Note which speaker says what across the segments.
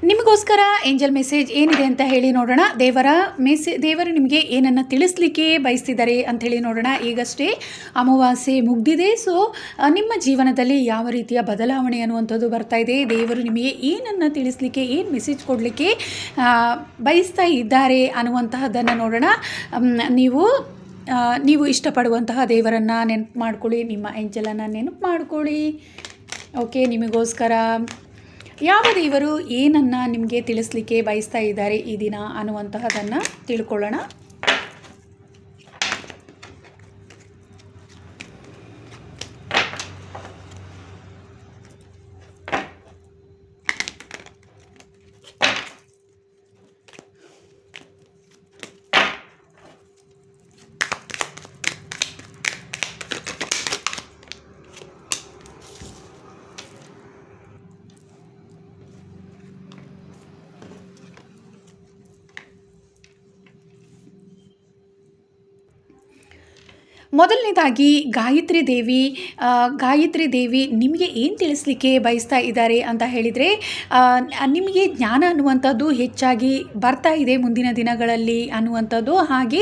Speaker 1: ನಿಮಗೋಸ್ಕರ angel message ಏನಿದೆ ಅಂತ ಹೇಳಿ ನೋಡೋಣ. ದೇವರು ನಿಮಗೆ ಏನನ್ನು ತಿಳಿಸ್ಲಿಕ್ಕೆ ಬಯಸ್ತಿದ್ದಾರೆ ಅಂಥೇಳಿ ನೋಡೋಣ. ಈಗಷ್ಟೇ ಅಮಾವಾಸ್ಯೆ ಮುಗ್ದಿದೆ. ಸೊ ನಿಮ್ಮ ಜೀವನದಲ್ಲಿ ಯಾವ ರೀತಿಯ ಬದಲಾವಣೆ ಅನ್ನುವಂಥದ್ದು ಬರ್ತಾ ಇದೆ, ದೇವರು ನಿಮಗೆ ಏನನ್ನು ತಿಳಿಸ್ಲಿಕ್ಕೆ, ಏನು ಮೆಸೇಜ್ ಕೊಡಲಿಕ್ಕೆ ಬಯಸ್ತಾ ಇದ್ದಾರೆ ಅನ್ನುವಂತಹದ್ದನ್ನು ನೋಡೋಣ. ನೀವು ಇಷ್ಟಪಡುವಂತಹ ದೇವರನ್ನು ನೆನಪು ಮಾಡ್ಕೊಳ್ಳಿ, ನಿಮ್ಮ ಏಂಜಲನ್ನು ನೆನಪು ಮಾಡ್ಕೊಳ್ಳಿ. ಓಕೆ, ನಿಮಗೋಸ್ಕರ ಯಾವ ದೇವರು ಏನನ್ನು ನಿಮಗೆ ತಿಳಿಸ್ಲಿಕ್ಕೆ ಬಯಸ್ತಾ ಇದ್ದಾರೆ ಈ ದಿನ ಅನ್ನುವಂತಹದನ್ನು ತಿಳ್ಕೊಳ್ಳೋಣ. ಮೊದಲನೇದಾಗಿ ಗಾಯತ್ರಿ ದೇವಿ ನಿಮಗೆ ಏನು ತಿಳಿಸ್ಲಿಕ್ಕೆ ಬಯಸ್ತಾ ಇದ್ದಾರೆ ಅಂತ ಹೇಳಿದರೆ, ನಿಮಗೆ ಜ್ಞಾನ ಅನ್ನುವಂಥದ್ದು ಹೆಚ್ಚಾಗಿ ಬರ್ತಾ ಇದೆ ಮುಂದಿನ ದಿನಗಳಲ್ಲಿ ಅನ್ನುವಂಥದ್ದು. ಹಾಗೆ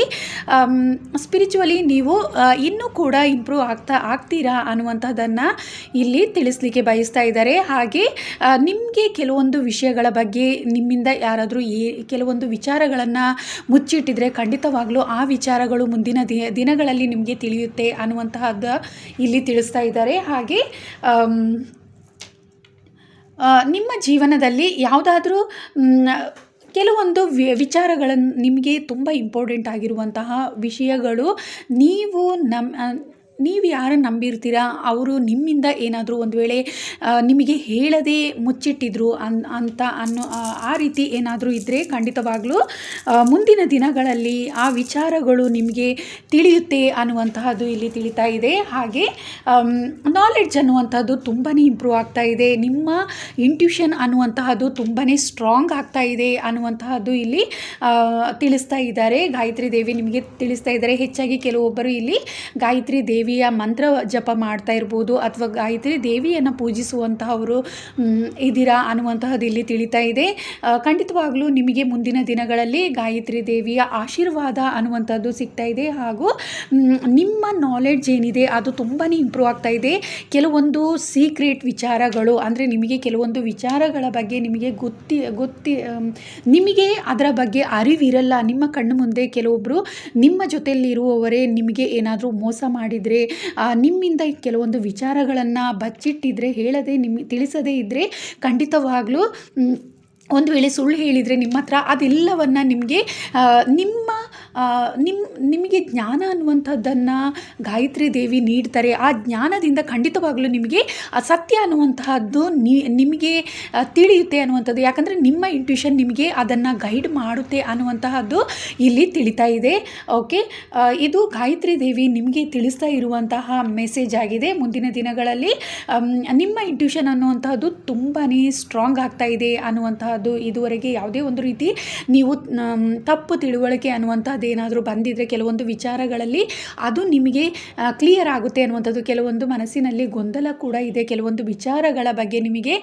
Speaker 1: ಸ್ಪಿರಿಚುವಲಿ ನೀವು ಇನ್ನೂ ಕೂಡ ಇಂಪ್ರೂವ್ ಆಗ್ತೀರಾ ಅನ್ನುವಂಥದ್ದನ್ನು ಇಲ್ಲಿ ತಿಳಿಸ್ಲಿಕ್ಕೆ ಬಯಸ್ತಾ ಇದ್ದಾರೆ. ಹಾಗೆ ನಿಮಗೆ ಕೆಲವೊಂದು ವಿಷಯಗಳ ಬಗ್ಗೆ ನಿಮ್ಮಿಂದ ಯಾರಾದರೂ ಕೆಲವೊಂದು ವಿಚಾರಗಳನ್ನು ಮುಚ್ಚಿಟ್ಟಿದ್ರೆ ಖಂಡಿತವಾಗ್ಲೂ ಆ ವಿಚಾರಗಳು ಮುಂದಿನ ದಿನಗಳಲ್ಲಿ ನಿಮಗೆ ತಿಳಿಯುತ್ತೆ ಅನ್ನುವಂತಹದ್ದು ಇಲ್ಲಿ ತಿಳಿಸ್ತಾ ಇದ್ದಾರೆ. ಹಾಗೆ ನಿಮ್ಮ ಜೀವನದಲ್ಲಿ ಯಾವುದಾದ್ರೂ ಕೆಲವೊಂದು ವಿಚಾರಗಳನ್ನು, ನಿಮಗೆ ತುಂಬ ಇಂಪಾರ್ಟೆಂಟ್ ಆಗಿರುವಂತಹ ವಿಷಯಗಳು, ನೀವು ಯಾರನ್ನು ನಂಬಿರ್ತೀರಾ ಅವರು ನಿಮ್ಮಿಂದ ಏನಾದರೂ ಒಂದು ವೇಳೆ ನಿಮಗೆ ಹೇಳದೆ ಮುಚ್ಚಿಟ್ಟಿದ್ರು ಆ ರೀತಿ ಏನಾದರೂ ಇದ್ದರೆ ಖಂಡಿತವಾಗ್ಲೂ ಮುಂದಿನ ದಿನಗಳಲ್ಲಿ ಆ ವಿಚಾರಗಳು ನಿಮಗೆ ತಿಳಿಯುತ್ತೆ ಅನ್ನುವಂತಹದ್ದು ಇಲ್ಲಿ ತಿಳಿತಾ ಇದೆ. ಹಾಗೆ ನಾಲೆಡ್ಜ್ ಅನ್ನುವಂಥದ್ದು ತುಂಬಾ ಇಂಪ್ರೂವ್ ಆಗ್ತಾ ಇದೆ. ನಿಮ್ಮ ಇಂಟ್ಯೂಷನ್ ಅನ್ನುವಂತಹದ್ದು ತುಂಬಾ ಸ್ಟ್ರಾಂಗ್ ಆಗ್ತಾ ಇದೆ ಅನ್ನುವಂತಹದ್ದು ಇಲ್ಲಿ ತಿಳಿಸ್ತಾ ಇದ್ದಾರೆ. ಗಾಯತ್ರಿ ದೇವಿ ನಿಮಗೆ ತಿಳಿಸ್ತಾ ಇದ್ದಾರೆ. ಹೆಚ್ಚಾಗಿ ಕೆಲವೊಬ್ಬರು ಇಲ್ಲಿ ಗಾಯತ್ರಿ ದೇವಿಯ ಮಂತ್ರ ಜಪ ಮಾಡ್ತಾ ಇರ್ಬೋದು, ಅಥವಾ ಗಾಯತ್ರಿ ದೇವಿಯನ್ನು ಪೂಜಿಸುವಂತಹವರು ಇದ್ದೀರಾ ಅನ್ನುವಂತಹದ್ದು ಇಲ್ಲಿ ತಿಳಿತಾ ಇದೆ. ಖಂಡಿತವಾಗ್ಲೂ ನಿಮಗೆ ಮುಂದಿನ ದಿನಗಳಲ್ಲಿ ಗಾಯತ್ರಿ ದೇವಿಯ ಆಶೀರ್ವಾದ ಅನ್ನುವಂಥದ್ದು ಸಿಗ್ತಾ ಇದೆ. ಹಾಗೂ ನಿಮ್ಮ ನಾಲೆಡ್ಜ್ ಏನಿದೆ ಅದು ತುಂಬಾ ಇಂಪ್ರೂವ್ ಆಗ್ತಾ ಇದೆ. ಕೆಲವೊಂದು ಸೀಕ್ರೆಟ್ ವಿಚಾರಗಳು, ಅಂದರೆ ನಿಮಗೆ ಕೆಲವೊಂದು ವಿಚಾರಗಳ ಬಗ್ಗೆ ನಿಮಗೆ ಅದರ ಬಗ್ಗೆ ಅರಿವಿರಲ್ಲ. ನಿಮ್ಮ ಕಣ್ಣು ಮುಂದೆ ಕೆಲವೊಬ್ಬರು ನಿಮ್ಮ ಜೊತೆಯಲ್ಲಿರುವವರೇ ನಿಮಗೆ ಏನಾದರೂ ಮೋಸ ಮಾಡಿದರೆ, ನಿಮ್ಮಿಂದ ಕೆಲವೊಂದು ವಿಚಾರಗಳನ್ನು ಬಚ್ಚಿಟ್ಟಿದ್ರೆ, ನಿಮಗೆ ತಿಳಿಸದೇ ಇದ್ದರೆ ಖಂಡಿತವಾಗ್ಲೂ ಒಂದು ವೇಳೆ ಸುಳ್ಳು ಹೇಳಿದರೆ ನಿಮ್ಮ ಹತ್ರ ಅದೆಲ್ಲವನ್ನು ನಿಮಗೆ ಜ್ಞಾನ ಅನ್ನುವಂಥದ್ದನ್ನು ಗಾಯತ್ರಿ ದೇವಿ ನೀಡ್ತಾರೆ. ಆ ಜ್ಞಾನದಿಂದ ಖಂಡಿತವಾಗಲೂ ನಿಮಗೆ ಸತ್ಯ ಅನ್ನುವಂತಹದ್ದು ನಿಮಗೆ ತಿಳಿಯುತ್ತೆ ಅನ್ನುವಂಥದ್ದು. ಯಾಕಂದರೆ ನಿಮ್ಮ ಇಂಟ್ಯೂಷನ್ ನಿಮಗೆ ಅದನ್ನು ಗೈಡ್ ಮಾಡುತ್ತೆ ಅನ್ನುವಂತಹದ್ದು ಇಲ್ಲಿ ತಿಳಿತಾ ಇದೆ. ಓಕೆ, ಇದು ಗಾಯತ್ರಿ ದೇವಿ ನಿಮಗೆ ತಿಳಿಸ್ತಾ ಇರುವಂತಹ ಮೆಸೇಜ್ ಆಗಿದೆ. ಮುಂದಿನ ದಿನಗಳಲ್ಲಿ ನಿಮ್ಮ ಇಂಟ್ಯೂಷನ್ ಅನ್ನುವಂತಹದ್ದು ತುಂಬಾ ಸ್ಟ್ರಾಂಗ್ ಆಗ್ತಾ ಇದೆ ಅನ್ನುವಂತಹ ಇದುವರೆಗೆ ಯಾವುದೇ ಒಂದು ರೀತಿ ನೀವು ತಪ್ಪು ತಿಳುವಳಿಕೆ ಅನ್ನುವಂಥದ್ದು ಏನಾದರೂ ಬಂದಿದ್ದರೆ ಕೆಲವೊಂದು ವಿಚಾರಗಳಲ್ಲಿ ಅದು ನಿಮಗೆ ಕ್ಲಿಯರ್ ಆಗುತ್ತೆ ಅನ್ನುವಂಥದ್ದು. ಕೆಲವೊಂದು ಮನಸ್ಸಿನಲ್ಲಿ ಗೊಂದಲ ಕೂಡ ಇದೆ ಕೆಲವೊಂದು ವಿಚಾರಗಳ ಬಗ್ಗೆ ನಿಮಗೆ,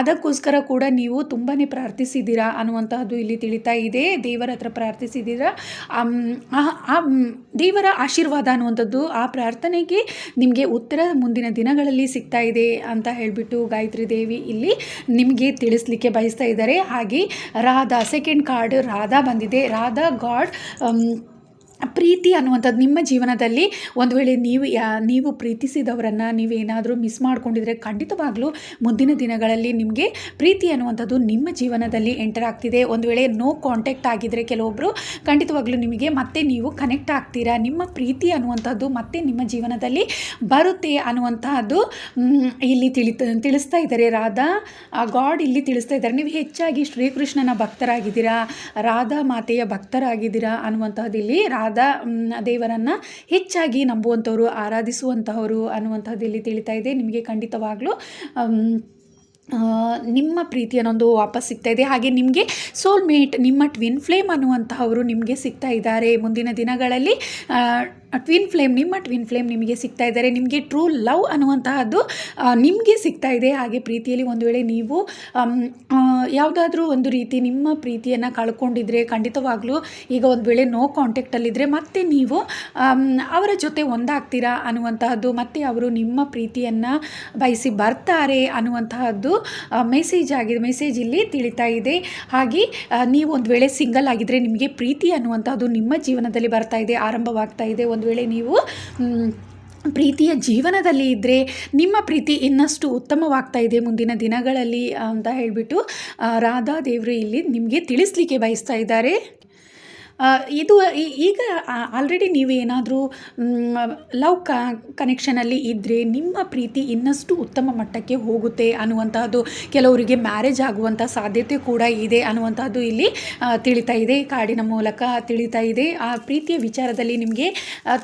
Speaker 1: ಅದಕ್ಕೋಸ್ಕರ ಕೂಡ ನೀವು ತುಂಬಾ ಪ್ರಾರ್ಥಿಸಿದ್ದೀರಾ ಅನ್ನುವಂತಹದ್ದು ಇಲ್ಲಿ ತಿಳಿತಾ ಇದೆ. ದೇವರ ಹತ್ರ ಪ್ರಾರ್ಥಿಸಿದ್ದೀರಾ, ದೇವರ ಆಶೀರ್ವಾದ ಅನ್ನುವಂಥದ್ದು ಆ ಪ್ರಾರ್ಥನೆಗೆ ನಿಮಗೆ ಉತ್ತರ ಮುಂದಿನ ದಿನಗಳಲ್ಲಿ ಸಿಗ್ತಾ ಇದೆ ಅಂತ ಹೇಳಿಬಿಟ್ಟು ಗಾಯತ್ರಿ ದೇವಿ ಇಲ್ಲಿ ನಿಮಗೆ ತಿಳಿಸ್ಲಿಕ್ಕೆ ಬಯಸ್ತಾ ಇದ್ದಾರೆ. ಹಾಗೆ ರಾಧಾ, ಸೆಕೆಂಡ್ ಕಾರ್ಡ್ ರಾಧಾ ಬಂದಿದೆ. ರಾಧಾ ಗಾಡ್ ಪ್ರೀತಿ ಅನ್ನುವಂಥದ್ದು ನಿಮ್ಮ ಜೀವನದಲ್ಲಿ ಒಂದು ವೇಳೆ ನೀವು ಪ್ರೀತಿಸಿದವರನ್ನು ನೀವೇನಾದರೂ ಮಿಸ್ ಮಾಡ್ಕೊಂಡಿದ್ರೆ ಖಂಡಿತವಾಗ್ಲೂ ಮುಂದಿನ ದಿನಗಳಲ್ಲಿ ನಿಮಗೆ ಪ್ರೀತಿ ಅನ್ನುವಂಥದ್ದು ನಿಮ್ಮ ಜೀವನದಲ್ಲಿ ಎಂಟರ್ ಆಗ್ತಿದೆ. ಒಂದು ವೇಳೆ ನೋ ಕಾಂಟ್ಯಾಕ್ಟ್ ಆಗಿದ್ದರೆ ಕೆಲವೊಬ್ಬರು ಖಂಡಿತವಾಗ್ಲೂ ನಿಮಗೆ ಮತ್ತೆ ನೀವು ಕನೆಕ್ಟ್ ಆಗ್ತೀರಾ. ನಿಮ್ಮ ಪ್ರೀತಿ ಅನ್ನುವಂಥದ್ದು ಮತ್ತೆ ನಿಮ್ಮ ಜೀವನದಲ್ಲಿ ಬರುತ್ತೆ ಅನ್ನುವಂತಹದ್ದು ಇಲ್ಲಿ ತಿಳಿಸ್ತಾ ಇದ್ದಾರೆ. ರಾಧಾ ಗಾಡ್ ಇಲ್ಲಿ ತಿಳಿಸ್ತಾ ಇದ್ದಾರೆ. ನೀವು ಹೆಚ್ಚಾಗಿ ಶ್ರೀಕೃಷ್ಣನ ಭಕ್ತರಾಗಿದ್ದೀರಾ, ರಾಧಾ ಮಾತೆಯ ಭಕ್ತರಾಗಿದ್ದೀರಾ ಅನ್ನುವಂತಹದ್ದು ಇಲ್ಲಿ ದೇವರನ್ನು ಹೆಚ್ಚಾಗಿ ನಂಬುವಂಥವರು, ಆರಾಧಿಸುವಂತಹವರು ಅನ್ನುವಂಥದ್ದು ಇಲ್ಲಿ ತಿಳಿತಾ ಇದೆ. ನಿಮಗೆ ಖಂಡಿತವಾಗ್ಲೂ ನಿಮ್ಮ ಪ್ರೀತಿ ಅನ್ನೋದು ವಾಪಸ್ ಸಿಗ್ತಾ ಇದೆ. ಹಾಗೆ ನಿಮಗೆ ಸೋಲ್ಮೇಟ್, ನಿಮ್ಮ ಟ್ವಿನ್ ಫ್ಲೇಮ್ ಅನ್ನುವಂತಹವರು ನಿಮಗೆ ಸಿಗ್ತಾ ಇದ್ದಾರೆ ಮುಂದಿನ ದಿನಗಳಲ್ಲಿ. ನಿಮ್ಮ ಟ್ವಿನ್ ಫ್ಲೇಮ್ ನಿಮಗೆ ಸಿಗ್ತಾ ಇದ್ದಾರೆ. ನಿಮಗೆ ಟ್ರೂ ಲವ್ ಅನ್ನುವಂತಹದ್ದು ನಿಮಗೆ ಸಿಗ್ತಾ ಇದೆ. ಹಾಗೆ ಪ್ರೀತಿಯಲ್ಲಿ ಒಂದು ವೇಳೆ ನೀವು ಯಾವುದಾದ್ರೂ ಒಂದು ರೀತಿ ನಿಮ್ಮ ಪ್ರೀತಿಯನ್ನು ಕಳ್ಕೊಂಡಿದ್ರೆ, ಖಂಡಿತವಾಗ್ಲೂ ಈಗ ಒಂದು ವೇಳೆ ನೋ ಕಾಂಟ್ಯಾಕ್ಟಲ್ಲಿದ್ದರೆ ಮತ್ತೆ ನೀವು ಅವರ ಜೊತೆ ಒಂದಾಗ್ತೀರಾ ಅನ್ನುವಂತಹದ್ದು, ಮತ್ತು ಅವರು ನಿಮ್ಮ ಪ್ರೀತಿಯನ್ನು ಬಯಸಿ ಬರ್ತಾರೆ ಅನ್ನುವಂತಹದ್ದು ಮೆಸೇಜ್ ಇಲ್ಲಿ ತಿಳಿತಾ ಇದೆ. ಹಾಗೆ ನೀವು ಒಂದು ವೇಳೆ ಸಿಂಗಲ್ ಆಗಿದ್ದರೆ ನಿಮಗೆ ಪ್ರೀತಿ ಅನ್ನುವಂಥದ್ದು ನಿಮ್ಮ ಜೀವನದಲ್ಲಿ ಬರ್ತಾ ಇದೆ, ಆರಂಭವಾಗ್ತಾ ಇದೆ. ಒಂದು ವೇಳೆ ನೀವು ಪ್ರೀತಿಯ ಜೀವನದಲ್ಲಿ ಇದ್ದರೆ ನಿಮ್ಮ ಪ್ರೀತಿ ಇನ್ನಷ್ಟು ಉತ್ತಮವಾಗ್ತಾ ಇದೆ ಮುಂದಿನ ದಿನಗಳಲ್ಲಿ ಅಂತ ಹೇಳಿಬಿಟ್ಟು ರಾಧಾದೇವರು ಇಲ್ಲಿ ನಿಮಗೆ ತಿಳಿಸ್ಲಿಕ್ಕೆ ಬಯಸ್ತಾ ಇದ್ದಾರೆ. ಇದು ಈಗ ಆಲ್ರೆಡಿ ನೀವೇನಾದರೂ ಲವ್ ಕನೆಕ್ಷನಲ್ಲಿ ಇದ್ದರೆ ನಿಮ್ಮ ಪ್ರೀತಿ ಇನ್ನಷ್ಟು ಉತ್ತಮ ಮಟ್ಟಕ್ಕೆ ಹೋಗುತ್ತೆ ಅನ್ನುವಂತಹದ್ದು, ಕೆಲವರಿಗೆ ಮ್ಯಾರೇಜ್ ಆಗುವಂಥ ಸಾಧ್ಯತೆ ಕೂಡ ಇದೆ ಅನ್ನುವಂಥದ್ದು ಇಲ್ಲಿ ತಿಳಿತಾ ಇದೆ, ಕಾಡಿನ ಮೂಲಕ ತಿಳಿತಾ ಇದೆ. ಆ ಪ್ರೀತಿಯ ವಿಚಾರದಲ್ಲಿ ನಿಮಗೆ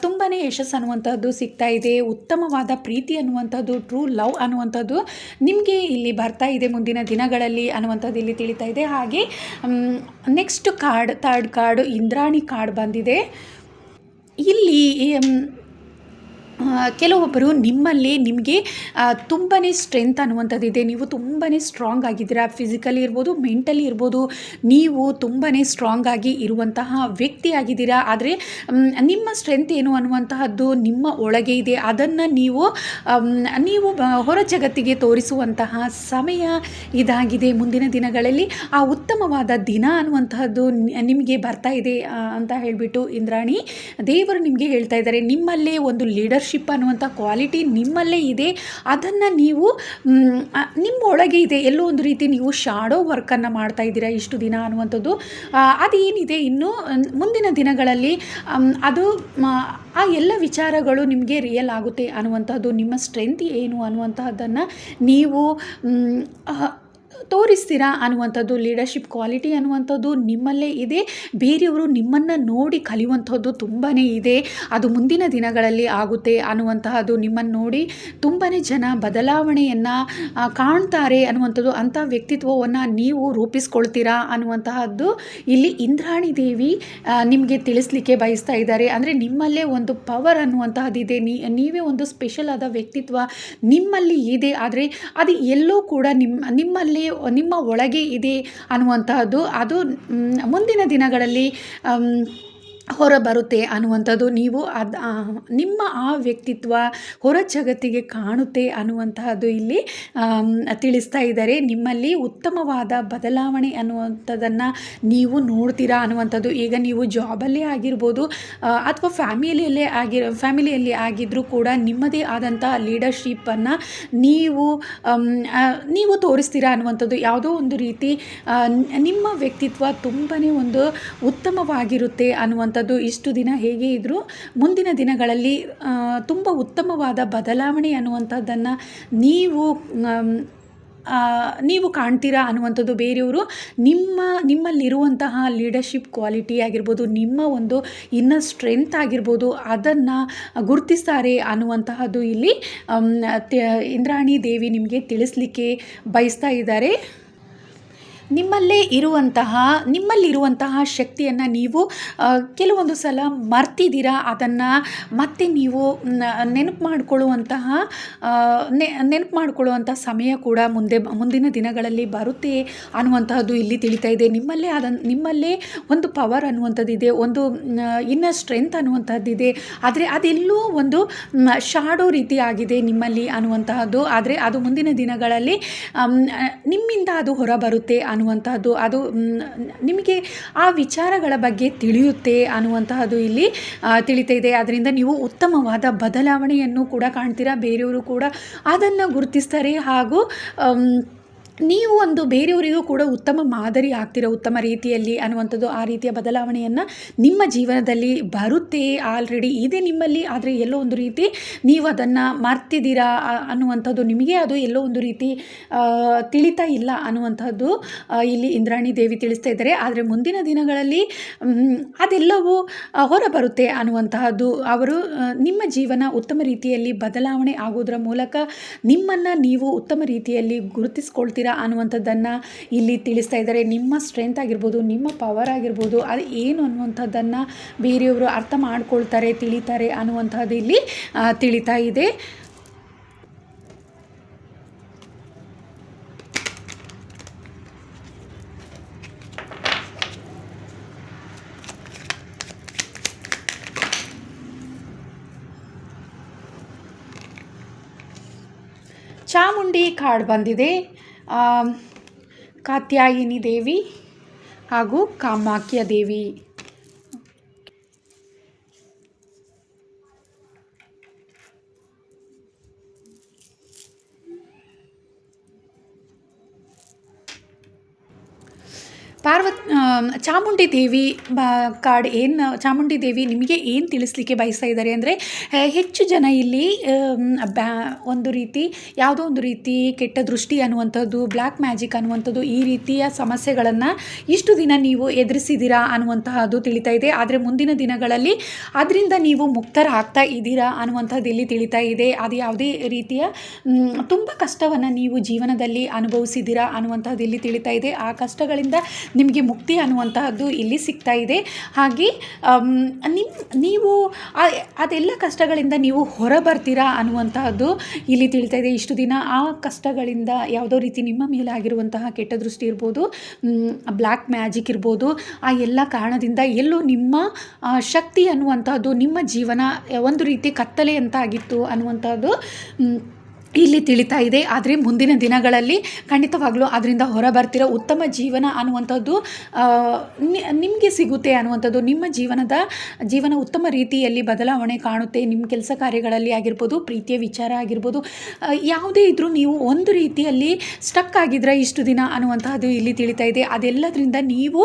Speaker 1: ತುಂಬಾ ಯಶಸ್ಸು ಅನ್ನುವಂಥದ್ದು ಸಿಗ್ತಾ ಇದೆ. ಉತ್ತಮವಾದ ಪ್ರೀತಿ ಅನ್ನುವಂಥದ್ದು, ಟ್ರೂ ಲವ್ ಅನ್ನುವಂಥದ್ದು ನಿಮಗೆ ಇಲ್ಲಿ ಬರ್ತಾ ಇದೆ ಮುಂದಿನ ದಿನಗಳಲ್ಲಿ ಅನ್ನುವಂಥದ್ದು ಇಲ್ಲಿ ತಿಳಿತಾ ಇದೆ. ಹಾಗೆ next card, third card Indrani card ಬಂದಿದೆ. ಇಲ್ಲಿ ಕೆಲವೊಬ್ಬರು ನಿಮಗೆ ತುಂಬಾ ಸ್ಟ್ರೆಂತ್ ಅನ್ನುವಂಥದ್ದಿದೆ. ನೀವು ತುಂಬಾ ಸ್ಟ್ರಾಂಗ್ ಆಗಿದ್ದೀರಾ, ಫಿಸಿಕಲಿ ಇರ್ಬೋದು, ಮೆಂಟಲಿ ಇರ್ಬೋದು. ನೀವು ತುಂಬಾ ಸ್ಟ್ರಾಂಗ್ ಆಗಿ ಇರುವಂತಹ ವ್ಯಕ್ತಿ ಆಗಿದ್ದೀರಾ. ಆದರೆ ನಿಮ್ಮ ಸ್ಟ್ರೆಂತ್ ಏನು ಅನ್ನುವಂತಹದ್ದು ನಿಮ್ಮ ಒಳಗೆ ಇದೆ. ಅದನ್ನು ನೀವು ಹೊರ ಜಗತ್ತಿಗೆ ತೋರಿಸುವಂತಹ ಸಮಯ ಇದಾಗಿದೆ. ಮುಂದಿನ ದಿನಗಳಲ್ಲಿ ಆ ಉತ್ತಮವಾದ ದಿನ ಅನ್ನುವಂತಹದ್ದು ನಿಮಗೆ ಬರ್ತಾ ಇದೆ ಅಂತ ಹೇಳಿಬಿಟ್ಟು ಇಂದ್ರಾಣಿ ದೇವರು ನಿಮಗೆ ಹೇಳ್ತಾ ಇದ್ದಾರೆ. ನಿಮ್ಮಲ್ಲೇ ಒಂದು ಲೀಡರ್ಶಿಪ್ ಅನ್ನುವಂಥ ಕ್ವಾಲಿಟಿ ನಿಮ್ಮಲ್ಲೇ ಇದೆ. ಅದನ್ನು ನೀವು ನಿಮ್ಮ ಒಳಗೆ ಇದೆ. ಎಲ್ಲೋ ಒಂದು ರೀತಿ ನೀವು ಶಾಡೋ ವರ್ಕನ್ನು ಮಾಡ್ತಾ ಇದ್ದೀರಾ ಇಷ್ಟು ದಿನ ಅನ್ನುವಂಥದ್ದು. ಅದೇನಿದೆ ಇನ್ನು ಮುಂದಿನ ದಿನಗಳಲ್ಲಿ ಅದು ಆ ಎಲ್ಲ ವಿಚಾರಗಳು ನಿಮಗೆ ರಿಯಲ್ ಆಗುತ್ತೆ ಅನ್ನುವಂಥದ್ದು. ನಿಮ್ಮ ಸ್ಟ್ರೆಂತ್ ಏನು ಅನ್ನುವಂತಹದ್ದನ್ನು ನೀವು ತೋರಿಸ್ತೀರಾ ಅನ್ನುವಂಥದ್ದು, ಲೀಡರ್ಶಿಪ್ ಕ್ವಾಲಿಟಿ ಅನ್ನುವಂಥದ್ದು ನಿಮ್ಮಲ್ಲೇ ಇದೆ. ಬೇರೆಯವರು ನಿಮ್ಮನ್ನು ನೋಡಿ ಕಲಿಯುವಂಥದ್ದು ತುಂಬಾ ಇದೆ. ಅದು ಮುಂದಿನ ದಿನಗಳಲ್ಲಿ ಆಗುತ್ತೆ ಅನ್ನುವಂತಹದ್ದು. ನಿಮ್ಮನ್ನು ನೋಡಿ ತುಂಬಾ ಜನ ಬದಲಾವಣೆಯನ್ನು ಕಾಣ್ತಾರೆ ಅನ್ನುವಂಥದ್ದು. ಅಂಥ ವ್ಯಕ್ತಿತ್ವವನ್ನು ನೀವು ರೂಪಿಸ್ಕೊಳ್ತೀರಾ ಅನ್ನುವಂತಹದ್ದು ಇಲ್ಲಿ ಇಂದ್ರಾಣಿ ದೇವಿ ನಿಮಗೆ ತಿಳಿಸ್ಲಿಕ್ಕೆ ಬಯಸ್ತಾ ಇದ್ದಾರೆ. ಅಂದರೆ ನಿಮ್ಮಲ್ಲೇ ಒಂದು ಪವರ್ ಅನ್ನುವಂತಹದ್ದಿದೆ. ನೀವೇ ಒಂದು ಸ್ಪೆಷಲ್ ಆದ ವ್ಯಕ್ತಿತ್ವ ನಿಮ್ಮಲ್ಲಿ ಇದೆ. ಆದರೆ ಅದು ಎಲ್ಲೋ ಕೂಡ ನಿಮ್ಮಲ್ಲೇ ನಿಮ್ಮ ಒಳಗೆ ಇದೆ ಅನ್ನುವಂತಹದ್ದು. ಅದು ಮುಂದಿನ ದಿನಗಳಲ್ಲಿ ಹೊರಬರುತ್ತೆ ಅನ್ನುವಂಥದ್ದು. ನೀವು ನಿಮ್ಮ ಆ ವ್ಯಕ್ತಿತ್ವ ಹೊರ ಜಗತ್ತಿಗೆ ಕಾಣುತ್ತೆ ಅನ್ನುವಂತಹದ್ದು ಇಲ್ಲಿ ತಿಳಿಸ್ತಾ ಇದ್ದಾರೆ. ನಿಮ್ಮಲ್ಲಿ ಉತ್ತಮವಾದ ಬದಲಾವಣೆ ಅನ್ನುವಂಥದ್ದನ್ನು ನೀವು ನೋಡ್ತೀರಾ ಅನ್ನುವಂಥದ್ದು. ಈಗ ನೀವು ಜಾಬಲ್ಲೇ ಆಗಿರ್ಬೋದು ಅಥವಾ ಫ್ಯಾಮಿಲಿಯಲ್ಲಿ ಆಗಿದ್ದರೂ ಕೂಡ ನಿಮ್ಮದೇ ಆದಂಥ ಲೀಡರ್ಶಿಪ್ಪನ್ನು ನೀವು ತೋರಿಸ್ತೀರಾ ಅನ್ನುವಂಥದ್ದು. ಯಾವುದೋ ಒಂದು ರೀತಿ ನಿಮ್ಮ ವ್ಯಕ್ತಿತ್ವ ತುಂಬಾ ಒಂದು ಉತ್ತಮವಾಗಿರುತ್ತೆ ಅನ್ನುವಂಥದ್ದು. ಇಷ್ಟು ದಿನ ಹೇಗೆ ಇದ್ದರೂ ಮುಂದಿನ ದಿನಗಳಲ್ಲಿ ತುಂಬ ಉತ್ತಮವಾದ ಬದಲಾವಣೆ ಅನ್ನುವಂಥದ್ದನ್ನು ನೀವು ಕಾಣ್ತೀರಾ ಅನ್ನುವಂಥದ್ದು. ಬೇರೆಯವರು ನಿಮ್ಮಲ್ಲಿರುವಂತಹ ಲೀಡರ್ಶಿಪ್ ಕ್ವಾಲಿಟಿ ಆಗಿರ್ಬೋದು, ನಿಮ್ಮ ಒಂದು ಇನ್ನರ್ ಸ್ಟ್ರೆಂತ್ ಆಗಿರ್ಬೋದು, ಅದನ್ನು ಗುರುತಿಸ್ತಾರೆ ಅನ್ನುವಂತಹದ್ದು ಇಲ್ಲಿ ಇಂದ್ರಾಣಿ ದೇವಿ ನಿಮಗೆ ತಿಳಿಸ್ಲಿಕ್ಕೆ ಬಯಸ್ತಾ ಇದ್ದಾರೆ. ನಿಮ್ಮಲ್ಲಿರುವಂತಹ ಶಕ್ತಿಯನ್ನು ನೀವು ಕೆಲವೊಂದು ಸಲ ಮರ್ತಿದ್ದೀರಾ. ಅದನ್ನು ಮತ್ತೆ ನೀವು ನೆನಪು ಮಾಡಿಕೊಳ್ಳುವಂಥ ಸಮಯ ಕೂಡ ಮುಂದಿನ ದಿನಗಳಲ್ಲಿ ಬರುತ್ತೆ ಅನ್ನುವಂತಹದ್ದು ಇಲ್ಲಿ ತಿಳಿತಾ ಇದೆ. ನಿಮ್ಮಲ್ಲೇ ಒಂದು ಪವರ್ ಅನ್ನುವಂಥದ್ದಿದೆ, ಒಂದು ಇನ್ನರ್ ಸ್ಟ್ರೆಂತ್ ಅನ್ನುವಂಥದ್ದಿದೆ. ಆದರೆ ಅದೆಲ್ಲೂ ಒಂದು ಶಾಡೋ ರೀತಿ ಆಗಿದೆ ನಿಮ್ಮಲ್ಲಿ ಅನ್ನುವಂತಹದ್ದು. ಆದರೆ ಅದು ಮುಂದಿನ ದಿನಗಳಲ್ಲಿ ನಿಮ್ಮಿಂದ ಅದು ಹೊರಬರುತ್ತೆ ಅನ್ನುವಂತಹದ್ದು. ಅದು ನಿಮಗೆ ಆ ವಿಚಾರಗಳ ಬಗ್ಗೆ ತಿಳಿಯುತ್ತೆ ಅನ್ನುವಂತಹದ್ದು ಇಲ್ಲಿ ತಿಳಿತಾ ಇದೆ. ಅದರಿಂದ ನೀವು ಉತ್ತಮವಾದ ಬದಲಾವಣೆಯನ್ನು ಕೂಡ ಕಾಣ್ತೀರಾ. ಬೇರೆಯವರು ಕೂಡ ಅದನ್ನು ಗುರುತಿಸ್ತಾರೆ. ಹಾಗೂ ನೀವು ಒಂದು ಬೇರೆಯವರಿಗೂ ಕೂಡ ಉತ್ತಮ ಮಾದರಿ ಆಗ್ತೀರ ಉತ್ತಮ ರೀತಿಯಲ್ಲಿ ಅನ್ನುವಂಥದ್ದು. ಆ ರೀತಿಯ ಬದಲಾವಣೆಯನ್ನು ನಿಮ್ಮ ಜೀವನದಲ್ಲಿ ಬರುತ್ತೆ, ಆಲ್ರೆಡಿ ಇದೆ ನಿಮ್ಮಲ್ಲಿ. ಆದರೆ ಎಲ್ಲೋ ಒಂದು ರೀತಿ ನೀವು ಅದನ್ನು ಮರ್ತಿದ್ದೀರಾ ಅನ್ನುವಂಥದ್ದು, ನಿಮಗೆ ಅದು ಎಲ್ಲೋ ಒಂದು ರೀತಿ ತಿಳಿತಾ ಇಲ್ಲ ಅನ್ನುವಂಥದ್ದು ಇಲ್ಲಿ ಇಂದ್ರಾಣಿ ದೇವಿ ತಿಳಿಸ್ತಾ ಇದ್ದಾರೆ. ಆದರೆ ಮುಂದಿನ ದಿನಗಳಲ್ಲಿ ಅದೆಲ್ಲವೂ ಹೊರಬರುತ್ತೆ ಅನ್ನುವಂತಹದ್ದು. ಅವರು ನಿಮ್ಮ ಜೀವನ ಉತ್ತಮ ರೀತಿಯಲ್ಲಿ ಬದಲಾವಣೆ ಆಗೋದ್ರ ಮೂಲಕ ನಿಮ್ಮನ್ನು ನೀವು ಉತ್ತಮ ರೀತಿಯಲ್ಲಿ ಗುರುತಿಸ್ಕೊಳ್ತೀರಾ ಇದ್ದೀರಾ ಅನ್ನುವಂಥದ್ದನ್ನು ಇಲ್ಲಿ ತಿಳಿಸ್ತಾ ಇದ್ದಾರೆ. ನಿಮ್ಮ ಸ್ಟ್ರೆಂತ್ ಆಗಿರ್ಬೋದು, ನಿಮ್ಮ ಪವರ್ ಆಗಿರ್ಬೋದು, ಅದು ಏನು ಅನ್ನುವಂಥದ್ದನ್ನು ಬೇರೆಯವರು ಅರ್ಥ ಮಾಡ್ಕೊಳ್ತಾರೆ, ತಿಳಿತಾರೆ ಅನ್ನುವಂಥದ್ದು ಇಲ್ಲಿ ತಿಳಿತಾ ಇದೆ. ಚಾಮುಂಡಿ ಕಾರ್ಡ್ ಬಂದಿದೆ. ಕಾತ್ಯಾಯಿನಿ ದೇವಿ ಹಾಗೂ ಕಾಮಾಖ್ಯ ದೇವಿ. ಚಾಮುಂಡಿ ದೇವಿ ಕಾರ್ಡ್ ಚಾಮುಂಡಿ ದೇವಿ ನಿಮಗೆ ಏನು ತಿಳಿಸ್ಲಿಕ್ಕೆ ಬಯಸ್ತಾ ಇದ್ದಾರೆ ಅಂದರೆ, ಹೆಚ್ಚು ಜನ ಇಲ್ಲಿ ಒಂದು ರೀತಿ ಯಾವುದೋ ಒಂದು ರೀತಿ ಕೆಟ್ಟ ದೃಷ್ಟಿ ಅನ್ನುವಂಥದ್ದು, ಬ್ಲ್ಯಾಕ್ ಮ್ಯಾಜಿಕ್ ಅನ್ನುವಂಥದ್ದು, ಈ ರೀತಿಯ ಸಮಸ್ಯೆಗಳನ್ನು ಇಷ್ಟು ದಿನ ನೀವು ಎದುರಿಸಿದ್ದೀರಾ ಅನ್ನುವಂತಹದ್ದು ತಿಳಿತಾ ಇದೆ. ಆದರೆ ಮುಂದಿನ ದಿನಗಳಲ್ಲಿ ಅದರಿಂದ ನೀವು ಮುಕ್ತರಾಗ್ತಾ ಇದ್ದೀರಾ ಅನ್ನುವಂಥದ್ದು ಇಲ್ಲಿ ತಿಳಿತಾ ಇದೆ. ಅದು ಯಾವುದೇ ರೀತಿಯ ತುಂಬ ಕಷ್ಟವನ್ನು ನೀವು ಜೀವನದಲ್ಲಿ ಅನುಭವಿಸಿದ್ದೀರಾ ಅನ್ನುವಂಥದ್ದು ಇಲ್ಲಿ ತಿಳಿತಾ ಇದೆ. ಆ ಕಷ್ಟಗಳಿಂದ ನಿಮಗೆ ಮುಕ್ತಿ ಅನ್ನುವಂತಹದ್ದು ಇಲ್ಲಿ ಸಿಗ್ತಾ ಇದೆ. ಹಾಗೆ ನೀವು ಅದೆಲ್ಲ ಕಷ್ಟಗಳಿಂದ ನೀವು ಹೊರ ಬರ್ತೀರಾ ಅನ್ನುವಂತಹದ್ದು ಇಲ್ಲಿ ತಿಳಿತಾ ಇದೆ. ಇಷ್ಟು ದಿನ ಆ ಕಷ್ಟಗಳಿಂದ ಯಾವುದೋ ರೀತಿ ನಿಮ್ಮ ಮೇಲೆ ಆಗಿರುವಂತಹ ಕೆಟ್ಟ ದೃಷ್ಟಿ ಇರ್ಬೋದು, ಬ್ಲ್ಯಾಕ್ ಮ್ಯಾಜಿಕ್ ಇರ್ಬೋದು, ಆ ಎಲ್ಲ ಕಾರಣದಿಂದ ಎಲ್ಲೋ ನಿಮ್ಮ ಶಕ್ತಿ ಅನ್ನುವಂತಹದ್ದು, ನಿಮ್ಮ ಜೀವನ ಒಂದು ರೀತಿ ಕತ್ತಲೆ ಅಂತ ಆಗಿತ್ತು ಅನ್ನುವಂಥದ್ದು ಇಲ್ಲಿ ತಿಳಿತಾ ಇದೆ. ಆದರೆ ಮುಂದಿನ ದಿನಗಳಲ್ಲಿ ಖಂಡಿತವಾಗ್ಲೂ ಅದರಿಂದ ಹೊರ ಬರ್ತಿರೋ ಉತ್ತಮ ಜೀವನ ಅನ್ನುವಂಥದ್ದು ನಿಮಗೆ ಸಿಗುತ್ತೆ ಅನ್ನುವಂಥದ್ದು, ನಿಮ್ಮ ಜೀವನ ಉತ್ತಮ ರೀತಿಯಲ್ಲಿ ಬದಲಾವಣೆ ಕಾಣುತ್ತೆ. ನಿಮ್ಮ ಕೆಲಸ ಕಾರ್ಯಗಳಲ್ಲಿ ಆಗಿರ್ಬೋದು, ಪ್ರೀತಿಯ ವಿಚಾರ ಆಗಿರ್ಬೋದು, ಯಾವುದೇ ಇದ್ದರೂ ನೀವು ಒಂದು ರೀತಿಯಲ್ಲಿ ಸ್ಟಕ್ ಆಗಿದ್ರೆ ಇಷ್ಟು ದಿನ ಅನ್ನುವಂತಹದ್ದು ಇಲ್ಲಿ ತಿಳಿತಾ ಇದೆ. ಅದೆಲ್ಲದರಿಂದ ನೀವು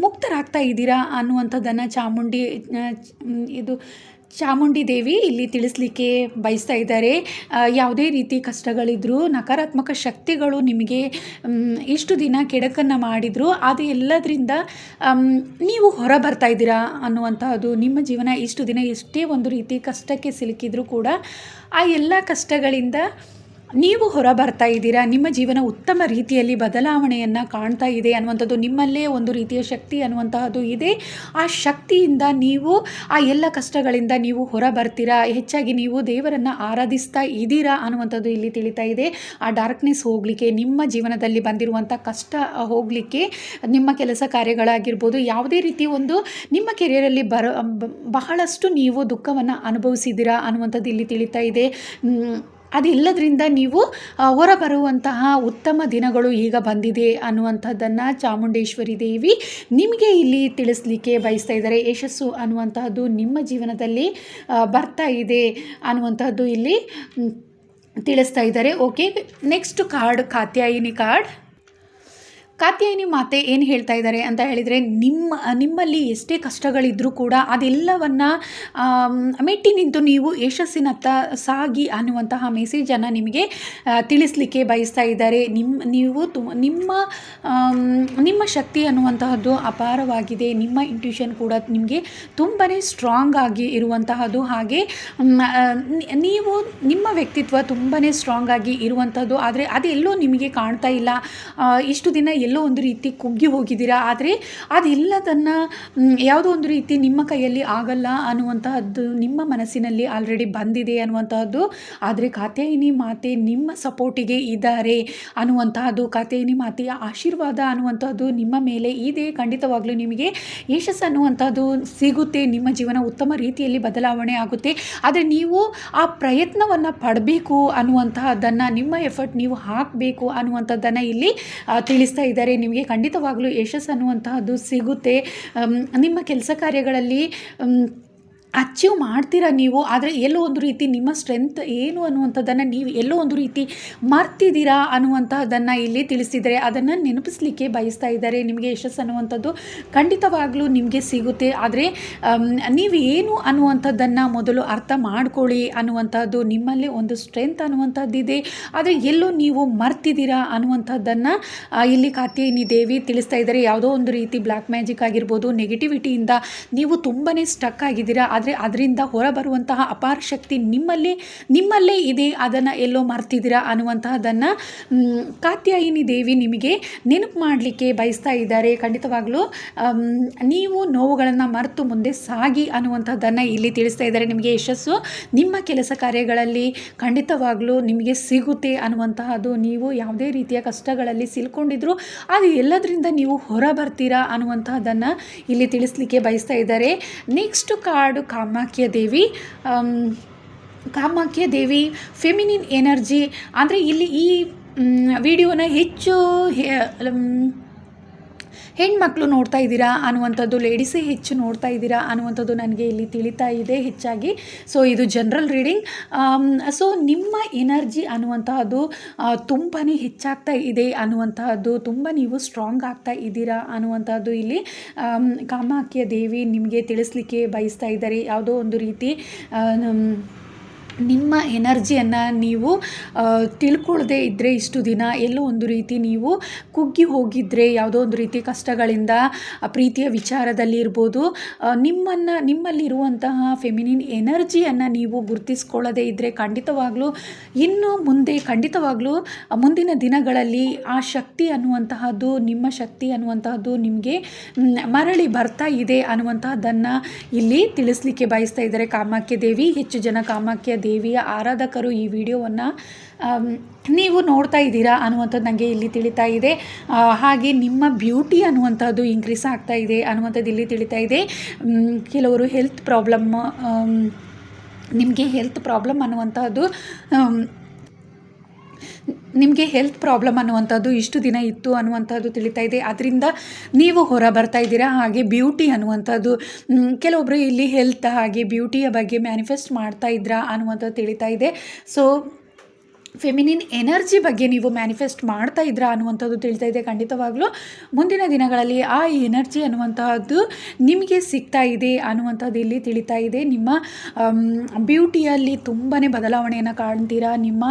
Speaker 1: ಮುಕ್ತರಾಗ್ತಾ ಇದ್ದೀರಾ ಅನ್ನುವಂಥದ್ದನ್ನು ಚಾಮುಂಡಿ ದೇವಿ ಇಲ್ಲಿ ತಿಳಿಸ್ಲಿಕ್ಕೆ ಬಯಸ್ತಾ ಇದ್ದಾರೆ. ಯಾವುದೇ ರೀತಿ ಕಷ್ಟಗಳಿದ್ರೂ, ನಕಾರಾತ್ಮಕ ಶಕ್ತಿಗಳು ನಿಮಗೆ ಇಷ್ಟು ದಿನ ಕೆಡಕನ್ನು ಮಾಡಿದ್ರು, ಅದು ಎಲ್ಲದರಿಂದ ನೀವು ಹೊರ ಬರ್ತಾ ಇದ್ದೀರಾ ಅನ್ನುವಂತಹದ್ದು, ನಿಮ್ಮ ಜೀವನ ಇಷ್ಟು ದಿನ ಎಷ್ಟೇ ಒಂದು ರೀತಿ ಕಷ್ಟಕ್ಕೆ ಸಿಲುಕಿದ್ರೂ ಕೂಡ ಆ ಎಲ್ಲ ಕಷ್ಟಗಳಿಂದ ನೀವು ಹೊರ ಬರ್ತಾ ಇದ್ದೀರಾ. ನಿಮ್ಮ ಜೀವನ ಉತ್ತಮ ರೀತಿಯಲ್ಲಿ ಬದಲಾವಣೆಯನ್ನು ಕಾಣ್ತಾ ಇದೆ ಅನ್ನುವಂಥದ್ದು, ನಿಮ್ಮಲ್ಲೇ ಒಂದು ರೀತಿಯ ಶಕ್ತಿ ಅನ್ನುವಂತಹದ್ದು ಇದೆ. ಆ ಶಕ್ತಿಯಿಂದ ನೀವು ಆ ಎಲ್ಲ ಕಷ್ಟಗಳಿಂದ ನೀವು ಹೊರ ಬರ್ತೀರಾ. ಹೆಚ್ಚಾಗಿ ನೀವು ದೇವರನ್ನು ಆರಾಧಿಸ್ತಾ ಇದ್ದೀರಾ ಅನ್ನುವಂಥದ್ದು ಇಲ್ಲಿ ತಿಳಿತಾ ಇದೆ. ಆ ಡಾರ್ಕ್ನೆಸ್ ಹೋಗಲಿಕ್ಕೆ, ನಿಮ್ಮ ಜೀವನದಲ್ಲಿ ಬಂದಿರುವಂಥ ಕಷ್ಟ ಹೋಗಲಿಕ್ಕೆ, ನಿಮ್ಮ ಕೆಲಸ ಕಾರ್ಯಗಳಾಗಿರ್ಬೋದು, ಯಾವುದೇ ರೀತಿ ಒಂದು ನಿಮ್ಮ ಕೆರಿಯರಲ್ಲಿ ಬಹಳಷ್ಟು ನೀವು ದುಃಖವನ್ನು ಅನುಭವಿಸಿದ್ದೀರಾ ಅನ್ನುವಂಥದ್ದು ಇಲ್ಲಿ ತಿಳಿತಾ ಇದೆ. ಅದೆಲ್ಲದರಿಂದ ನೀವು ಹೊರಬರುವಂತಹ ಉತ್ತಮ ದಿನಗಳು ಈಗ ಬಂದಿದೆ ಅನ್ನುವಂಥದ್ದನ್ನು ಚಾಮುಂಡೇಶ್ವರಿ ದೇವಿ ನಿಮಗೆ ಇಲ್ಲಿ ತಿಳಿಸ್ಲಿಕ್ಕೆ ಬಯಸ್ತಾ ಇದ್ದಾರೆ. ಯಶಸ್ಸು ಅನ್ನುವಂತಹದ್ದು ನಿಮ್ಮ ಜೀವನದಲ್ಲಿ ಬರ್ತಾ ಇದೆ ಅನ್ನುವಂಥದ್ದು ಇಲ್ಲಿ ತಿಳಿಸ್ತಾ ಇದ್ದಾರೆ. Okay, next card Katyayini card. Katyayini ಮಾತೆ ಏನು ಹೇಳ್ತಾ ಇದ್ದಾರೆ ಅಂತ ಹೇಳಿದರೆ, ನಿಮ್ಮಲ್ಲಿ ಎಷ್ಟೇ ಕಷ್ಟಗಳಿದ್ದರೂ ಕೂಡ ಅದೆಲ್ಲವನ್ನು ಮೆಟ್ಟಿ ನಿಂತು ನೀವು ಯಶಸ್ಸಿನತ್ತ ಸಾಗಿ ಅನ್ನುವಂತಹ ಮೆಸೇಜನ್ನು ನಿಮಗೆ ತಿಳಿಸ್ಲಿಕ್ಕೆ ಬಯಸ್ತಾ ಇದ್ದಾರೆ. ನಿಮ್ಮ ಶಕ್ತಿ ಅನ್ನುವಂತಹದ್ದು ಅಪಾರವಾಗಿದೆ. ನಿಮ್ಮ ಇಂಟ್ಯೂಷನ್ ಕೂಡ ನಿಮಗೆ ತುಂಬಾ ಸ್ಟ್ರಾಂಗ್ ಆಗಿ ಇರುವಂತಹದ್ದು. ಹಾಗೆ ನೀವು ನಿಮ್ಮ ವ್ಯಕ್ತಿತ್ವ ತುಂಬಾ ಸ್ಟ್ರಾಂಗ್ ಆಗಿ ಇರುವಂಥದ್ದು. ಆದರೆ ಅದೆಲ್ಲೋ ನಿಮಗೆ ಕಾಣ್ತಾ ಇಲ್ಲ. ಇಷ್ಟು ದಿನ ಎಲ್ಲೋ ಒಂದು ರೀತಿ ಕುಗ್ಗಿ ಹೋಗಿದ್ದೀರಾ. ಆದರೆ ಅದೆಲ್ಲದನ್ನು ಯಾವುದೋ ಒಂದು ರೀತಿ ನಿಮ್ಮ ಕೈಯಲ್ಲಿ ಆಗಲ್ಲ ಅನ್ನುವಂತಹದ್ದು ನಿಮ್ಮ ಮನಸ್ಸಿನಲ್ಲಿ ಆಲ್ರೆಡಿ ಬಂದಿದೆ ಅನ್ನುವಂತಹದ್ದು. ಆದರೆ ಕಾತ್ಯಾಯಿನಿ ಮಾತೆ ನಿಮ್ಮ ಸಪೋರ್ಟಿಗೆ ಇದ್ದಾರೆ ಅನ್ನುವಂತಹದ್ದು, ಕಾತ್ಯಾಯಿನಿ ಮಾತೆಯ ಆಶೀರ್ವಾದ ಅನ್ನುವಂಥದ್ದು ನಿಮ್ಮ ಮೇಲೆ ಇದೆ. ಖಂಡಿತವಾಗ್ಲೂ ನಿಮಗೆ ಯಶಸ್ಸು ಅನ್ನುವಂಥದ್ದು ಸಿಗುತ್ತೆ. ನಿಮ್ಮ ಜೀವನ ಉತ್ತಮ ರೀತಿಯಲ್ಲಿ ಬದಲಾವಣೆ ಆಗುತ್ತೆ. ಆದರೆ ನೀವು ಆ ಪ್ರಯತ್ನವನ್ನು ಪಡಬೇಕು ಅನ್ನುವಂತಹದ್ದನ್ನು, ನಿಮ್ಮ ಎಫರ್ಟ್ ನೀವು ಹಾಕಬೇಕು ಅನ್ನುವಂಥದ್ದನ್ನು ಇಲ್ಲಿ ತಿಳಿಸ್ತಾ ಇದ್ದಾರೆ. ನಿಮಗೆ ಖಂಡಿತವಾಗಲೂ ಯಶಸ್ಸು ಅನ್ನುವಂತಹದ್ದು ಸಿಗುತ್ತೆ. ನಿಮ್ಮ ಕೆಲಸ ಕಾರ್ಯಗಳಲ್ಲಿ ಅಚೀವ್ ಮಾಡ್ತೀರಾ ನೀವು. ಆದರೆ ಎಲ್ಲೋ ಒಂದು ರೀತಿ ನಿಮ್ಮ ಸ್ಟ್ರೆಂತ್ ಏನು ಅನ್ನುವಂಥದ್ದನ್ನು ನೀವು ಎಲ್ಲೋ ಒಂದು ರೀತಿ ಮರ್ತಿದ್ದೀರಾ ಅನ್ನುವಂಥದ್ದನ್ನು ಇಲ್ಲಿ ತಿಳಿಸಿದ್ದಾರೆ. ಅದನ್ನು ನೆನಪಿಸಲಿಕ್ಕೆ ಬಯಸ್ತಾ ಇದ್ದಾರೆ. ನಿಮಗೆ ಯಶಸ್ಸು ಅನ್ನುವಂಥದ್ದು ಖಂಡಿತವಾಗ್ಲೂ ನಿಮಗೆ ಸಿಗುತ್ತೆ. ಆದರೆ ನೀವು ಏನು ಅನ್ನುವಂಥದ್ದನ್ನು ಮೊದಲು ಅರ್ಥ ಮಾಡ್ಕೊಳ್ಳಿ ಅನ್ನುವಂಥದ್ದು. ನಿಮ್ಮಲ್ಲಿ ಒಂದು ಸ್ಟ್ರೆಂತ್ ಅನ್ನುವಂಥದ್ದಿದೆ, ಆದರೆ ಎಲ್ಲೋ ನೀವು ಮರ್ತಿದ್ದೀರಾ ಅನ್ನುವಂಥದ್ದನ್ನು ಇಲ್ಲಿ ಕಾತ್ಯಾಯಿನಿ ದೇವಿ ತಿಳಿಸ್ತಾ ಇದ್ದಾರೆ. ಯಾವುದೋ ಒಂದು ರೀತಿ ಬ್ಲ್ಯಾಕ್ ಮ್ಯಾಜಿಕ್ ಆಗಿರ್ಬೋದು, ನೆಗೆಟಿವಿಟಿಯಿಂದ ನೀವು ತುಂಬಾ ಸ್ಟಕ್ ಆಗಿದ್ದೀರಾ. ಆದರೆ ಅದರಿಂದ ಹೊರಬರುವಂತಹ ಅಪಾರ ಶಕ್ತಿ ನಿಮ್ಮಲ್ಲೇ ಇದೆ, ಅದನ್ನು ಎಲ್ಲೋ ಮರ್ತಿದ್ದೀರಾ ಅನ್ನುವಂತಹದ್ದನ್ನು ಕಾತ್ಯಾಯಿನಿ ದೇವಿ ನಿಮಗೆ ನೆನಪು ಮಾಡಲಿಕ್ಕೆ ಬಯಸ್ತಾ ಇದ್ದಾರೆ. ಖಂಡಿತವಾಗ್ಲೂ ನೀವು ನೋವುಗಳನ್ನು ಮರೆತು ಮುಂದೆ ಸಾಗಿ ಅನ್ನುವಂಥದ್ದನ್ನು ಇಲ್ಲಿ ತಿಳಿಸ್ತಾ ಇದ್ದಾರೆ. ನಿಮಗೆ ಯಶಸ್ಸು ನಿಮ್ಮ ಕೆಲಸ ಕಾರ್ಯಗಳಲ್ಲಿ ಖಂಡಿತವಾಗ್ಲೂ ನಿಮಗೆ ಸಿಗುತ್ತೆ ಅನ್ನುವಂತಹದ್ದು, ನೀವು ಯಾವುದೇ ರೀತಿಯ ಕಷ್ಟಗಳಲ್ಲಿ ಸಿಲ್ಕೊಂಡಿದ್ರು ಅದು ಎಲ್ಲದರಿಂದ ನೀವು ಹೊರ ಬರ್ತೀರಾ ಅನ್ನುವಂತಹದ್ದನ್ನು ಇಲ್ಲಿ ತಿಳಿಸ್ಲಿಕ್ಕೆ ಬಯಸ್ತಾ ಇದ್ದಾರೆ. ನೆಕ್ಸ್ಟ್ ಕಾರ್ಡು ಕಾಮಾಖ್ಯ ದೇವಿ ಫೆಮಿನಿನ್ ಎನರ್ಜಿ. ಅಂದರೆ ಇಲ್ಲಿ ಈ ವಿಡಿಯೋನ ಹೆಚ್ಚು ಹೆಣ್ಮಕ್ಳು ನೋಡ್ತಾ ಇದ್ದೀರಾ ಅನ್ನುವಂಥದ್ದು, ಲೇಡೀಸೇ ಹೆಚ್ಚು ನೋಡ್ತಾ ಇದ್ದೀರಾ ಅನ್ನುವಂಥದ್ದು ನನಗೆ ಇಲ್ಲಿ ತಿಳಿತಾ ಇದೆ ಹೆಚ್ಚಾಗಿ. ಸೊ ಇದು ಜನರಲ್ ರೀಡಿಂಗ್. ಸೊ ನಿಮ್ಮ ಎನರ್ಜಿ ಅನ್ನುವಂತಹದ್ದು ತುಂಬಾ ಹೆಚ್ಚಾಗ್ತಾ ಇದೆ ಅನ್ನುವಂತಹದ್ದು, ತುಂಬ ನೀವು ಸ್ಟ್ರಾಂಗ್ ಆಗ್ತಾ ಇದ್ದೀರಾ ಅನ್ನುವಂಥದ್ದು ಇಲ್ಲಿ ಕಾಮಾಖ್ಯ ದೇವಿ ನಿಮಗೆ ತಿಳಿಸ್ಲಿಕ್ಕೆ ಬಯಸ್ತಾ ಇದ್ದಾರೆ. ಯಾವುದೋ ಒಂದು ರೀತಿ ನಿಮ್ಮ ಎನರ್ಜಿಯನ್ನು ನೀವು ತಿಳ್ಕೊಳ್ಳದೆ ಇದ್ದರೆ ಇಷ್ಟು ದಿನ ಎಲ್ಲೋ ಒಂದು ರೀತಿ ನೀವು ಕುಗ್ಗಿ ಹೋಗಿದ್ದರೆ, ಯಾವುದೋ ಒಂದು ರೀತಿ ಕಷ್ಟಗಳಿಂದ, ಪ್ರೀತಿಯ ವಿಚಾರದಲ್ಲಿ ಇರ್ಬೋದು, ನಿಮ್ಮಲ್ಲಿರುವಂತಹ ಫೆಮಿನಿನ್ ಎನರ್ಜಿಯನ್ನು ನೀವು ಗುರುತಿಸ್ಕೊಳ್ಳದೇ ಇದ್ದರೆ ಖಂಡಿತವಾಗ್ಲೂ ಇನ್ನು ಮುಂದೆ ಖಂಡಿತವಾಗ್ಲೂ ಮುಂದಿನ ದಿನಗಳಲ್ಲಿ ಆ ಶಕ್ತಿ ಅನ್ನುವಂತಹದ್ದು, ನಿಮ್ಮ ಶಕ್ತಿ ಅನ್ನುವಂತಹದ್ದು ನಿಮಗೆ ಮರಳಿ ಬರ್ತಾ ಇದೆ ಅನ್ನುವಂತಹದ್ದನ್ನು ಇಲ್ಲಿ ತಿಳಿಸ್ಲಿಕ್ಕೆ ಬಯಸ್ತಾ ಇದ್ದಾರೆ ಕಾಮಾಖ್ಯ ದೇವಿ. ಹೆಚ್ಚು ಜನ ಕಾಮಾಖ್ಯ ದೇವಿಯ ಆರಾಧಕರು ಈ ವಿಡಿಯೋವನ್ನು ನೀವು ನೋಡ್ತಾ ಇದ್ದೀರಾ ಅನ್ನುವಂಥದ್ದು ನನಗೆ ಇಲ್ಲಿ ತಿಳಿತಾ ಇದೆ. ಹಾಗೆ ನಿಮ್ಮ ಬ್ಯೂಟಿ ಅನ್ನುವಂಥದ್ದು ಇನ್ಕ್ರೀಸ್ ಆಗ್ತಾ ಇದೆ ಅನ್ನುವಂಥದ್ದು ಇಲ್ಲಿ ತಿಳಿತಾ ಇದೆ. ಕೆಲವರು ಹೆಲ್ತ್ ನಿಮಗೆ ಹೆಲ್ತ್ ಪ್ರಾಬ್ಲಮ್ ಅನ್ನುವಂಥದ್ದು ಇಷ್ಟು ದಿನ ಇತ್ತು ಅನ್ನುವಂಥದ್ದು ತಿಳಿತಾ ಇದೆ. ಅದರಿಂದ ನೀವು ಹೊರ ಬರ್ತಾ ಇದ್ದೀರಾ. ಹಾಗೆ ಬ್ಯೂಟಿ ಅನ್ನುವಂಥದ್ದು ಕೆಲವೊಬ್ಬರು ಇಲ್ಲಿ ಹೆಲ್ತ್ ಹಾಗೆ ಬ್ಯೂಟಿಯ ಬಗ್ಗೆ ಮ್ಯಾನಿಫೆಸ್ಟ್ ಮಾಡ್ತಾ ಇದ್ರಾ ಅನ್ನುವಂಥದ್ದು ತಿಳಿತಾ ಇದೆ. ಸೊ ಫೆಮಿನಿನ್ ಎನರ್ಜಿ ಬಗ್ಗೆ ನೀವು ಮ್ಯಾನಿಫೆಸ್ಟ್ ಮಾಡ್ತಾ ಇದ್ರಾ ಅನ್ನುವಂಥದ್ದು ತಿಳಿತಾ ಇದೆ. ಖಂಡಿತವಾಗ್ಲೂ ಮುಂದಿನ ದಿನಗಳಲ್ಲಿ ಆ ಎನರ್ಜಿ ಅನ್ನುವಂತಹದ್ದು ನಿಮಗೆ ಸಿಗ್ತಾ ಇದೆ ಅನ್ನುವಂಥದ್ದು ಇಲ್ಲಿ ತಿಳಿತಾ ಇದೆ. ನಿಮ್ಮ ಬ್ಯೂಟಿಯಲ್ಲಿ ತುಂಬಾ ಬದಲಾವಣೆಯನ್ನು ಕಾಣ್ತೀರಾ. ನಿಮ್ಮ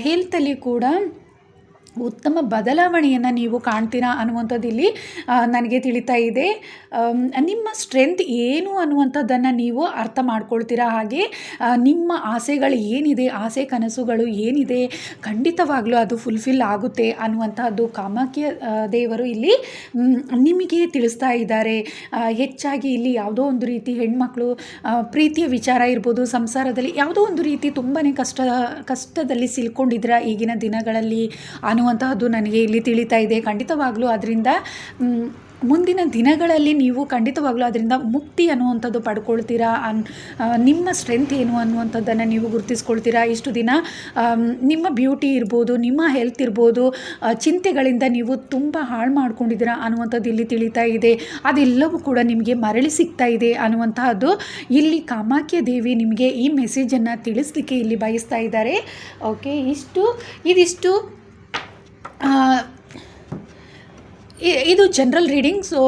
Speaker 1: ಹೆಲ್ತಲ್ಲಿ ಕೂಡ ಉತ್ತಮ ಬದಲಾವಣೆಯನ್ನು ನೀವು ಕಾಣ್ತೀರಾ ಅನ್ನುವಂಥದ್ದು ಇಲ್ಲಿ ನನಗೆ ತಿಳಿತಾ ಇದೆ. ನಿಮ್ಮ ಸ್ಟ್ರೆಂತ್ ಏನು ಅನ್ನುವಂಥದ್ದನ್ನು ನೀವು ಅರ್ಥ ಮಾಡ್ಕೊಳ್ತೀರಾ. ಹಾಗೆ ನಿಮ್ಮ ಆಸೆಗಳು ಏನಿದೆ, ಆಸೆ ಕನಸುಗಳು ಏನಿದೆ, ಖಂಡಿತವಾಗ್ಲೂ ಅದು ಫುಲ್ಫಿಲ್ ಆಗುತ್ತೆ ಅನ್ನುವಂಥದ್ದು ಕಾಮಾಖ್ಯ ದೇವರು ಇಲ್ಲಿ ನಿಮಗೆ ತಿಳಿಸ್ತಾ ಇದ್ದಾರೆ. ಹೆಚ್ಚಾಗಿ ಇಲ್ಲಿ ಯಾವುದೋ ಒಂದು ರೀತಿ ಹೆಣ್ಮಕ್ಳು ಪ್ರೀತಿಯ ವಿಚಾರ ಇರ್ಬೋದು, ಸಂಸಾರದಲ್ಲಿ ಯಾವುದೋ ಒಂದು ರೀತಿ ತುಂಬಾ ಕಷ್ಟದಲ್ಲಿ ಸಿಲ್ಕೊಂಡಿದ್ರ ಈಗಿನ ದಿನಗಳಲ್ಲಿ ಅನ್ನುವಂತಹದ್ದು ನನಗೆ ಇಲ್ಲಿ ತಿಳಿತಾ ಇದೆ. ಖಂಡಿತವಾಗ್ಲೂ ಅದರಿಂದ ಮುಂದಿನ ದಿನಗಳಲ್ಲಿ ನೀವು ಖಂಡಿತವಾಗ್ಲೂ ಅದರಿಂದ ಮುಕ್ತಿ ಅನ್ನುವಂಥದ್ದು ಪಡ್ಕೊಳ್ತೀರಾ. ನಿಮ್ಮ ಸ್ಟ್ರೆಂತ್ ಏನು ಅನ್ನುವಂಥದ್ದನ್ನು ನೀವು ಗುರುತಿಸ್ಕೊಳ್ತೀರಾ. ಇಷ್ಟು ದಿನ ನಿಮ್ಮ ಬ್ಯೂಟಿ ಇರ್ಬೋದು, ನಿಮ್ಮ ಹೆಲ್ತ್ ಇರ್ಬೋದು, ಚಿಂತೆಗಳಿಂದ ನೀವು ತುಂಬ ಹಾಳು ಮಾಡ್ಕೊಂಡಿದ್ದೀರಾ ಅನ್ನುವಂಥದ್ದು ಇಲ್ಲಿ ತಿಳಿತಾ ಇದೆ. ಅದೆಲ್ಲವೂ ಕೂಡ ನಿಮಗೆ ಮರಳಿ ಸಿಗ್ತಾ ಇದೆ ಅನ್ನುವಂತಹದ್ದು ಇಲ್ಲಿ ಕಾಮಾಖ್ಯ ದೇವಿ ನಿಮಗೆ ಈ ಮೆಸೇಜನ್ನು ತಿಳಿಸ್ಲಿಕ್ಕೆ ಇಲ್ಲಿ ಬಯಸ್ತಾ ಇದ್ದಾರೆ. ಓಕೆ, ಇದಿಷ್ಟು ಇದು ಜನರಲ್ ರೀಡಿಂಗ್. ಸೊ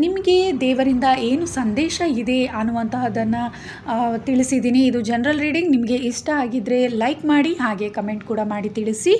Speaker 1: ನಿಮಗೆ ದೇವರಿಂದ ಏನು ಸಂದೇಶ ಇದೆ ಅನ್ನುವಂತಹದ್ದನ್ನು ತಿಳಿಸಿದ್ದೀನಿ. ಇದು ಜನರಲ್ ರೀಡಿಂಗ್. ನಿಮಗೆ ಇಷ್ಟ ಆಗಿದ್ದರೆ ಲೈಕ್ ಮಾಡಿ, ಹಾಗೆ ಕಮೆಂಟ್ ಕೂಡ ಮಾಡಿ ತಿಳಿಸಿ.